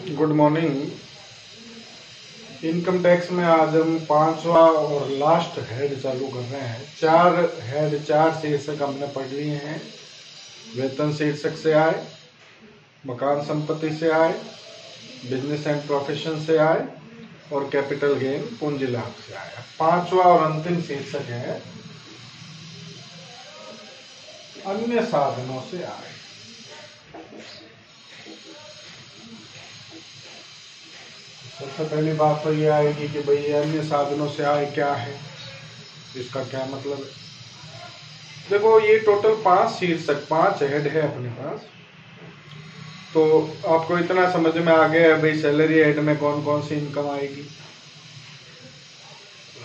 Good morning. Income tax में आज हम पांचवा और लास्ट हेड चालू कर रहे हैं। चार शीर्षक हमने पढ़ लिए हैं। वेतन शीर्षक से आए, मकान संपत्ति से आए, बिजनेस एंड प्रोफेशन से आए और कैपिटल गेन पूंजी लाभ से आया। पांचवा और अंतिम शीर्षक है अन्य साधनों से आए। सबसे पहली बात तो ये आएगी कि भाई अन्य साधनों से आय क्या है, इसका क्या मतलब है। देखो, ये टोटल 5 शीर्षक 5 हेड है अपने पास। तो आपको इतना समझ में आ गया है भाई सैलरी हेड में कौन कौन सी इनकम आएगी,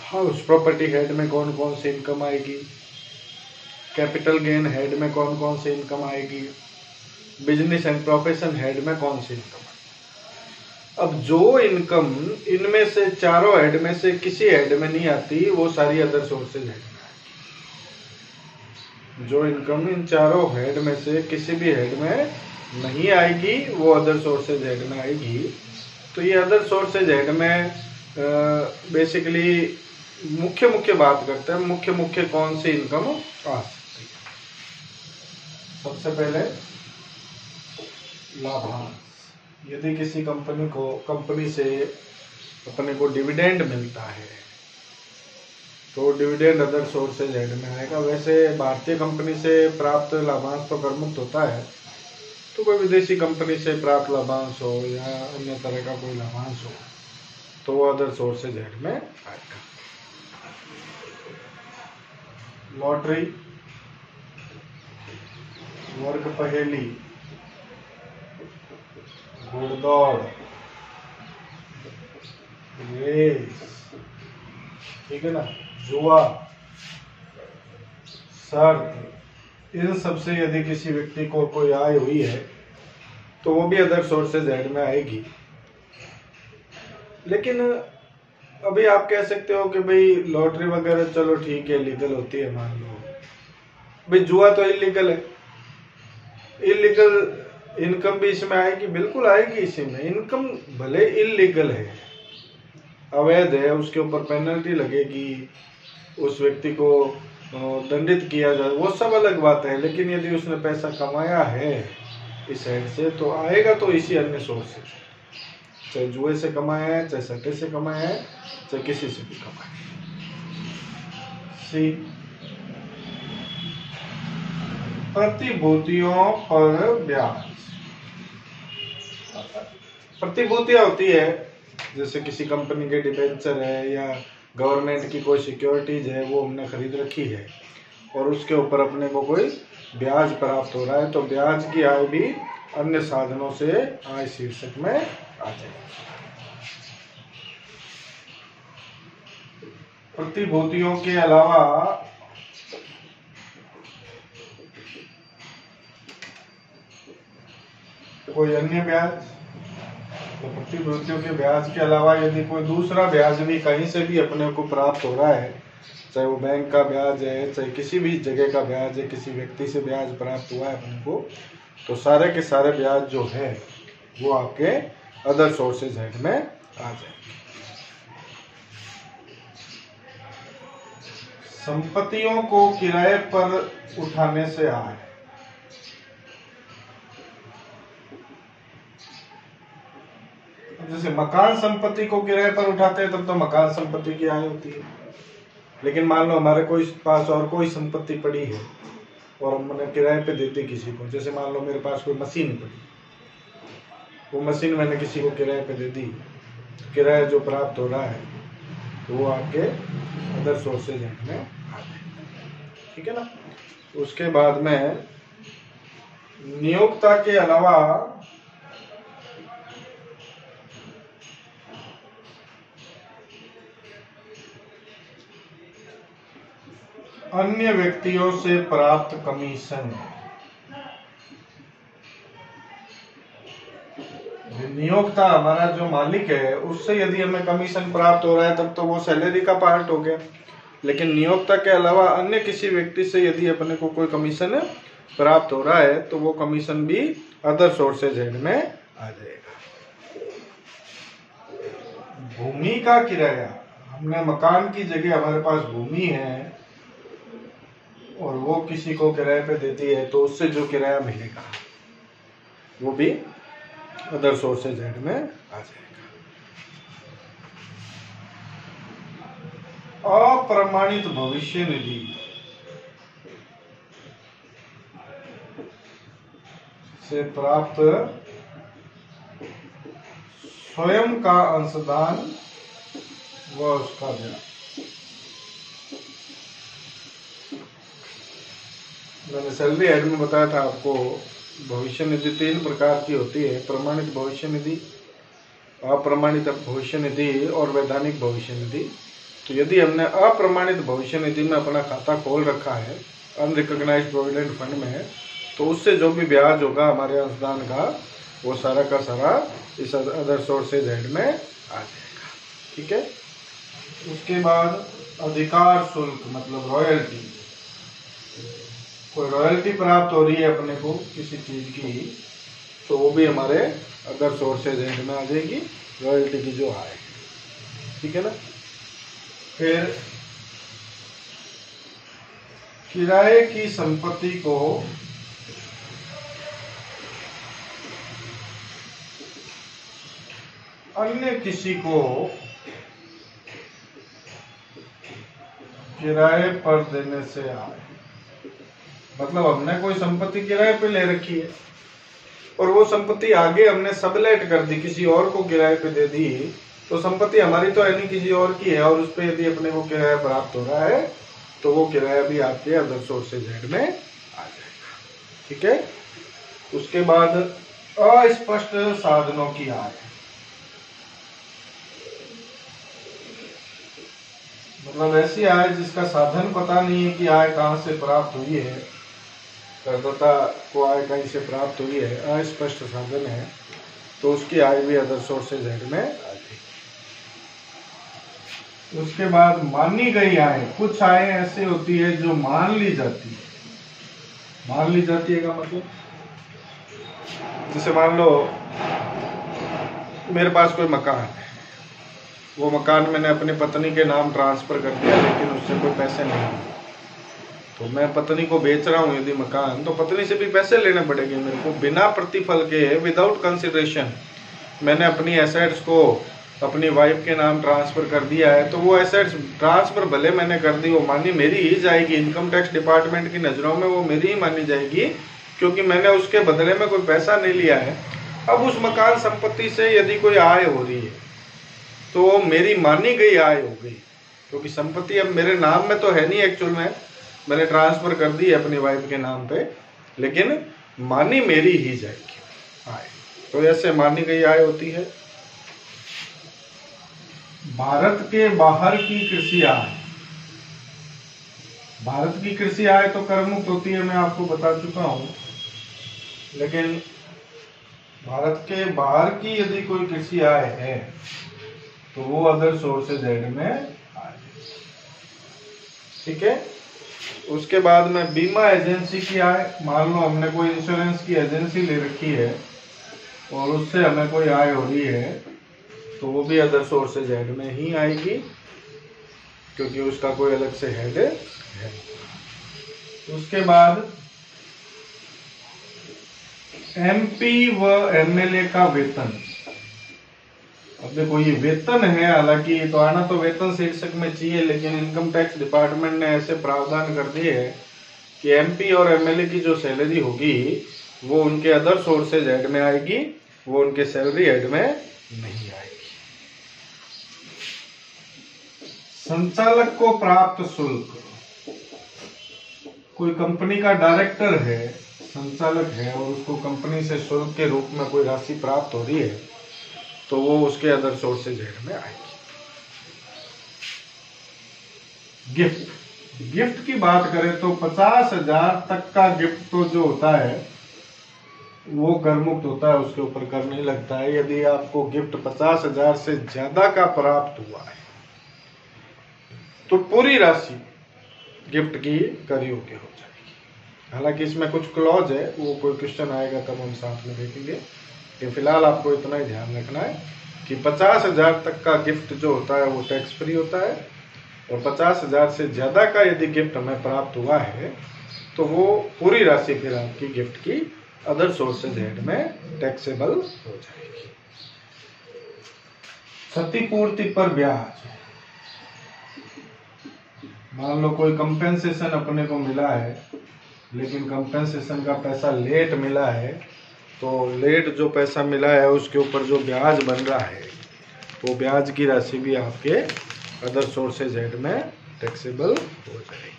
हाउस प्रॉपर्टी हेड में कौन कौन सी इनकम आएगी, कैपिटल गेन हेड में कौन कौन सी इनकम आएगी, बिजनेस एंड प्रोफेशन हेड में कौन सी इनकम। अब जो इनकम इनमें से चारों हेड में से किसी हेड में नहीं आती वो सारी अदर सोर्सेज हेड में आएगी। जो इनकम इन चारों हेड में से किसी भी हेड में नहीं आएगी वो अदर सोर्सेज हेड में आएगी। तो ये अदर सोर्सेज हेड में बेसिकली मुख्य बात करते हैं, मुख्य कौन सी इनकम आ सकती है। सबसे पहले लाभांश। यदि किसी कंपनी से अपने को डिविडेंड मिलता है तो डिविडेंड अदर सोर्सेज हेड में आएगा। वैसे भारतीय कंपनी से प्राप्त लाभांश तो करमुक्त होता है, तो कोई विदेशी कंपनी से प्राप्त लाभांश हो या अन्य तरह का कोई लाभांश हो तो वो अदर सोर्सेज हेड में आएगा। लॉटरी, वर्ग पहेली, घुड़दौड़, रेस, ठीक है ना, जुआ, शर्त, इन सबसे यदि किसी व्यक्ति को कोई आय हुई है तो वो भी अदर सोर्सेज हेड में आएगी। लेकिन अभी आप कह सकते हो कि भाई लॉटरी वगैरह चलो ठीक है लीगल होती है, मान लो भाई जुआ तो इलीगल है, इलीगल इनकम भी इसमें आएगी, बिल्कुल आएगी। इसमें इनकम भले इलीगल है, अवैध है, उसके ऊपर पेनल्टी लगेगी, उस व्यक्ति को दंडित किया जाए, वो सब अलग बात है। लेकिन यदि उसने पैसा कमाया है इस हेड से तो आएगा तो इसी अन्य सोर्स से, चाहे जुए से कमाया है, चाहे सट्टे से कमाया है, चाहे किसी से भी कमाया है। सी, प्रतिभूतियों पर ब्याज। प्रतिभूतियां होती है जैसे किसी कंपनी के डिबेंचर है या गवर्नमेंट की कोई सिक्योरिटीज है, वो हमने खरीद रखी है और उसके ऊपर अपने को कोई ब्याज प्राप्त हो रहा है, तो ब्याज की आय भी अन्य साधनों से आय शीर्षक में आ जाएगी। प्रतिभूतियों के अलावा कोई अन्य ब्याज, तो प्रतिभूतियों के ब्याज के अलावा यदि कोई दूसरा ब्याज भी कहीं से भी अपने को प्राप्त हो रहा है, चाहे वो बैंक का ब्याज है, चाहे किसी भी जगह का ब्याज है, किसी व्यक्ति से ब्याज प्राप्त हुआ है अपने को, तो सारे के सारे ब्याज जो है वो आपके अदर सोर्सेज हेड में आ जाएंगे। संपत्तियों को किराए पर उठाने से आय। जैसे मकान संपत्ति को किराए पर उठाते हैं तब तो मकान संपत्ति की आय होती है। लेकिन मान लो हमारे कोई पास और कोई संपत्ति पड़ी है और हमने किराए पे दे दी किसी को, जैसे मान लो मेरे पास कोई मशीन पड़ी, वो मशीन मैंने किसी को किराए पे दे दी, किराया जो प्राप्त हो रहा है तो वो आपके अदर सोर्सेज हेड में आ जाएगा, ठीक है ना। उसके बाद में नियोक्ता के अलावा अन्य व्यक्तियों से प्राप्त कमीशन। नियोक्ता हमारा जो मालिक है उससे यदि हमें कमीशन प्राप्त हो रहा है तब तो वो सैलरी का पार्ट हो गया। लेकिन नियोक्ता के अलावा अन्य किसी व्यक्ति से यदि अपने को कोई कमीशन प्राप्त हो रहा है तो वो कमीशन भी अदर सोर्सेज हेड में आ जाएगा। भूमि का किराया, हमने मकान की जगह हमारे पास भूमि है और वो किसी को किराए पे देती है, तो उससे जो किराया मिलेगा वो भी अदर सोर्सेज हेड में आ जाएगा। अप्रमाणित भविष्य निधि से प्राप्त स्वयं का अंशदान व उसका ब्याज। मैंने सैलरी हेड में बताया था आपको, भविष्य निधि 3 प्रकार की होती है, प्रमाणित भविष्य निधि, अप्रमाणित भविष्य निधि और वैधानिक भविष्य निधि। तो यदि हमने अप्रमाणित भविष्य निधि में अपना खाता खोल रखा है अनरिकॉग्नाइज्ड प्रोविडेंट फंड में, तो उससे जो भी ब्याज होगा हमारे अंशदान का, वो सारा का सारा इस अदर सोर्सेज हेड में आ जाएगा। ठीक है। उसके बाद अधिकार शुल्क मतलब रॉयल्टी, कोई रॉयल्टी प्राप्त हो रही है अपने को किसी चीज की, तो वो भी हमारे अदर सोर्सेज हेड में आ जाएगी, रॉयल्टी की जो आए। ठीक है ना। फिर किराए की संपत्ति को अन्य किसी को किराए पर देने से आए, मतलब हमने कोई संपत्ति किराए पे ले रखी है और वो संपत्ति आगे हमने सबलेट कर दी, किसी और को किराए पे दे दी, तो संपत्ति हमारी तो है नहीं, किसी और की है, और उस पर यदि अपने को किराया प्राप्त हो रहा है तो वो किराया भी आपके अदर सोर्सेज हेड में आ जाएगा। ठीक है। उसके बाद अस्पष्ट साधनों की आय, मतलब ऐसी आय जिसका साधन पता नहीं है कि आय कहाँ से प्राप्त हुई है, करदाता को आय कहीं से प्राप्त हुई है, अस्पष्ट साधन है, तो उसकी आय भी अदर सोर्सेज हेड में आ जाएगी। उसके बाद मानी गई आय, कुछ आय ऐसी होती है जो मान ली जाती है। मान ली जाती है का मतलब, जैसे मान लो मेरे पास कोई मकान है, वो मकान मैंने अपनी पत्नी के नाम ट्रांसफर कर दिया, लेकिन उससे कोई पैसे नहीं, तो मैं पत्नी को बेच रहा हूँ यदि मकान, तो पत्नी से भी पैसे लेने पड़ेंगे मेरे को बिना प्रतिफल के, विदाउट कंसिडरेशन। मैंने अपनी एसेट्स को अपनी वाइफ के नाम ट्रांसफर कर दिया है, तो वो एसेट्स ट्रांसफर भले मैंने कर दी, वो मानी मेरी ही जाएगी, इनकम टैक्स डिपार्टमेंट की नज़रों में वो मेरी ही मानी जाएगी, क्योंकि मैंने उसके बदले में कोई पैसा नहीं लिया है। अब उस मकान संपत्ति से यदि कोई आय हो रही है तो मेरी मानी गई आय हो गई, क्योंकि संपत्ति अब मेरे नाम में तो है नहीं, एक्चुअल में मैंने ट्रांसफर कर दी है अपनी वाइफ के नाम पे, लेकिन मानी मेरी ही जाएगी आय, तो ऐसे मानी गई आय होती है। भारत के बाहर की कृषि आय, भारत की कृषि आय तो कर मुक्त होती है, मैं आपको बता चुका हूं, लेकिन भारत के बाहर की यदि कोई कृषि आय है तो वो अदर सोर्सेज हेड में आए। ठीक है। उसके बाद में बीमा एजेंसी की आय, मान लो हमने कोई इंश्योरेंस की एजेंसी ले रखी है और उससे हमें कोई आय हो रही है, तो वो भी अदर सोर्सेज हेड में ही आएगी, क्योंकि उसका कोई अलग से हेड है। उसके बाद एमपी व एमएलए का वेतन, अब देखो ये वेतन है, हालांकि तो आना तो वेतन शीर्षक में चाहिए, लेकिन इनकम टैक्स डिपार्टमेंट ने ऐसे प्रावधान कर दिए है कि एमपी और एमएलए की जो सैलरी होगी वो उनके अदर सोर्सेज हेड में आएगी, वो उनके सैलरी हेड में नहीं आएगी। संचालक को प्राप्त शुल्क, कोई कंपनी का डायरेक्टर है, संचालक है, और उसको कंपनी से शुल्क के रूप में कोई राशि प्राप्त हो रही है, तो वो उसके अदर सोर्सेज हेड में आएगी। गिफ्ट, गिफ्ट की बात करें तो 50,000 तक का गिफ्ट तो जो होता है वो कर मुक्त होता है, उसके ऊपर कर नहीं लगता है। यदि आपको गिफ्ट 50,000 से ज्यादा का प्राप्त हुआ है तो पूरी राशि गिफ्ट की कर योग्य हो जाएगी। हालांकि इसमें कुछ क्लॉज है, वो कोई क्वेश्चन आएगा तब हम साथ में देखेंगे, कि फिलहाल आपको इतना ही ध्यान रखना है कि 50,000 तक का गिफ्ट जो होता है वो टैक्स फ्री होता है, और 50,000 से ज़्यादा का यदि गिफ्ट हमें प्राप्त हुआ है तो वो पूरी राशि फिर आपकी गिफ्ट की अदर सोर्सेज हेड में टैक्सेबल हो जाएगी। क्षतिपूर्ति पर ब्याज, मान लो कोई कंपेंसेशन अपने को मिला है, लेकिन कंपेंसेशन का पैसा लेट मिला है, तो लेट जो पैसा मिला है उसके ऊपर जो ब्याज बन रहा है वो ब्याज की राशि भी आपके अदर सोर्सेज हेड में टैक्सेबल हो जाएगी।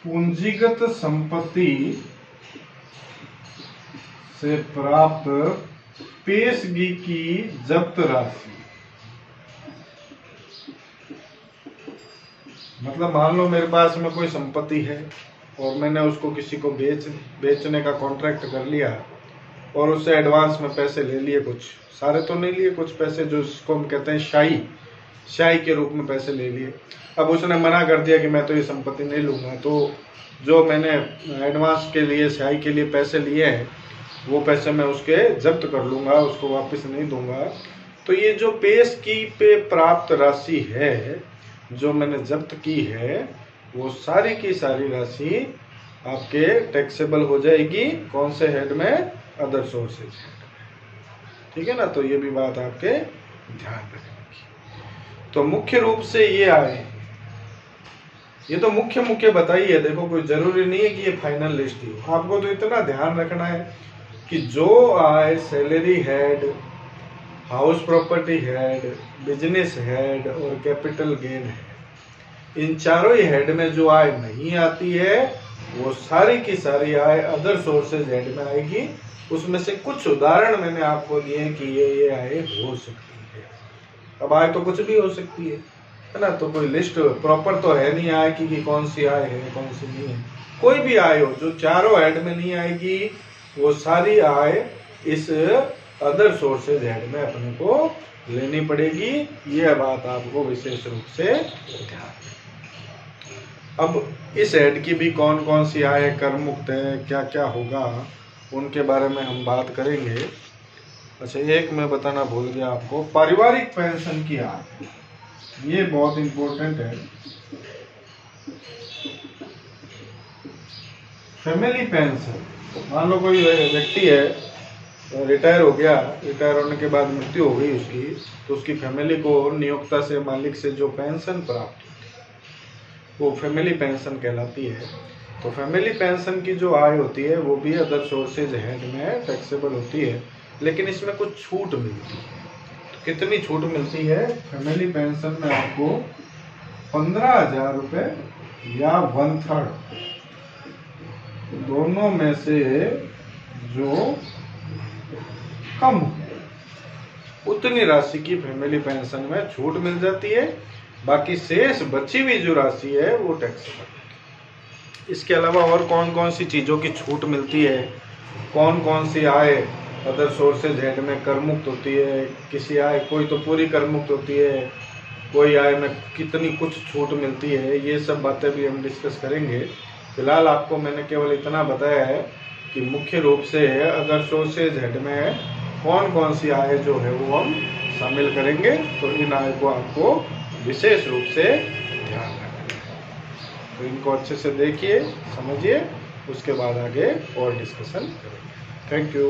पूंजीगत संपत्ति से प्राप्त पेशगी की जब्त राशि, मतलब मान लो मेरे पास में कोई संपत्ति है और मैंने उसको किसी को बेचने का कॉन्ट्रैक्ट कर लिया और उससे एडवांस में पैसे ले लिए, कुछ सारे तो नहीं लिए, कुछ पैसे जो इसको हम कहते हैं शाई के रूप में पैसे ले लिए। अब उसने मना कर दिया कि मैं तो ये संपत्ति नहीं लूंगा, तो जो मैंने एडवांस के लिए शाई के लिए पैसे लिए हैं वो पैसे मैं उसके जब्त कर लूंगा, उसको वापस नहीं दूंगा। तो ये जो पेशगी पे प्राप्त राशि है जो मैंने जब्त की है, वो सारी की सारी राशि आपके टैक्सेबल हो जाएगी। कौन से हेड में? अदर सोर्सेज हेड में। ठीक है ना, तो ये भी बात आपके ध्यान रखने की। तो मुख्य रूप से ये आए, ये तो मुख्य बताइए। देखो कोई जरूरी नहीं है कि ये फाइनल लिस्ट ही हो, आपको तो इतना ध्यान रखना है कि जो आए salary head, house property head, business head और कैपिटल गेन हेड, इन चारों ही हेड में जो आय नहीं आती है वो सारी की सारी आय अदर सोर्सेज हेड में आएगी। उसमें से कुछ उदाहरण मैंने आपको दिए कि ये आय हो सकती है। अब आय तो कुछ भी हो सकती है ना, तो कोई लिस्ट प्रॉपर तो है नहीं आय की कि कौन सी आय है कौन सी नहीं है। कोई भी आय हो जो चारों हेड में नहीं आएगी, वो सारी आय इस अदर सोर्सेज हेड में अपने को लेनी पड़ेगी। ये बात आपको विशेष रूप से ध्यान। अब इस हेड की भी कौन कौन सी आय कर मुक्त है, क्या क्या होगा, उनके बारे में हम बात करेंगे। अच्छा, एक मैं बताना भूल गया आपको, पारिवारिक पेंशन की आय, ये बहुत इंपॉर्टेंट है। फैमिली पेंशन, मान लो कोई व्यक्ति है, रिटायर हो गया, रिटायर होने के बाद मृत्यु हो गई उसकी, तो उसकी फैमिली को नियोक्ता से, मालिक से जो पेंशन प्राप्त वो फैमिली पेंशन कहलाती है। तो फैमिली पेंशन की जो आय होती है वो भी अदर सोर्सेज हेड में टैक्सेबल होती है, लेकिन इसमें कुछ छूट मिलती है। तो कितनी छूट मिलती है? फैमिली पेंशन में आपको 15,000 रुपये या 1/3 दोनों में से जो कम उतनी राशि की फैमिली पेंशन में छूट मिल जाती है। बाकी शेष बची हुई जो राशि है वो टैक्सेबल है। इसके अलावा और कौन कौन सी चीज़ों की छूट मिलती है, कौन कौन सी आय अदर सोर्सेज हेड में कर मुक्त होती है, किसी आय कोई तो पूरी कर मुक्त होती है, कोई आय में कितनी कुछ छूट मिलती है, ये सब बातें भी हम डिस्कस करेंगे। फिलहाल आपको मैंने केवल इतना बताया है कि मुख्य रूप से अदर सोर्सेज हेड में कौन कौन सी आय जो है वो हम शामिल करेंगे। तो इन आय को आपको विशेष रूप से ध्यान रखना है। तो इनको अच्छे से देखिए, समझिए, उसके बाद आगे और डिस्कशन करेंगे। Thank you.